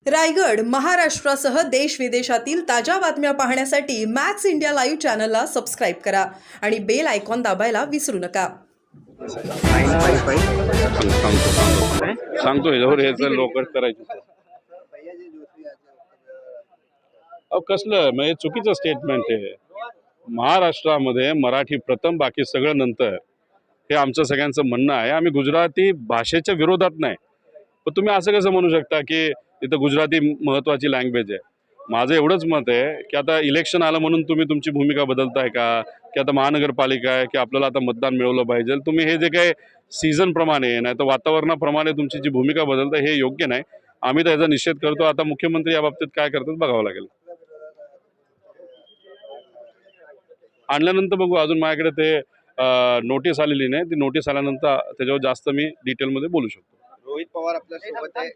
रायगड महाराष्ट्रासह देश विदेशातील ताज्या बातम्या पाहण्यासाठी मॅक्स इंडिया लाईव्ह चॅनलला सबस्क्राईब करा आणि बेल आयकॉन दाबायला विसरू नका. सांगतो याच्यावर याचं लवकर करायचं. अहो कसलं म्हणजे चुकीचं स्टेटमेंट आहे. महाराष्ट्रामध्ये मराठी प्रथम बाकी सगळं नंतर हे आमचं सगळ्यांचं म्हणणं आहे. आम्ही गुजराती भाषेच्या विरोधात नाही, पण तुम्ही असं कसं म्हणू शकता की इथं गुजराती महत्त्वाची लँग्वेज आहे. माझं एवढंच मत आहे की आता इलेक्शन आलं म्हणून तुम्ही तुमची भूमिका बदलताय का, की आता महानगरपालिका आहे की आपल्याला आता मतदान मिळवलं पाहिजे. तुम्ही हे जे काही सीझन प्रमाणे नाही तर वातावरणाप्रमाणे तुमची जी भूमिका बदलता हे योग्य नाही. आम्ही तर याचा निषेध करतो. आता मुख्यमंत्री या बाबतीत काय करतात बघावं लागेल. आणल्यानंतर बघू. अजून माझ्याकडे ते नोटीस आलेली नाही. ती नोटीस आल्यानंतर त्याच्यावर जास्त मी डिटेलमध्ये बोलू शकतो. रोहित पवार आपल्या सोबत आहे.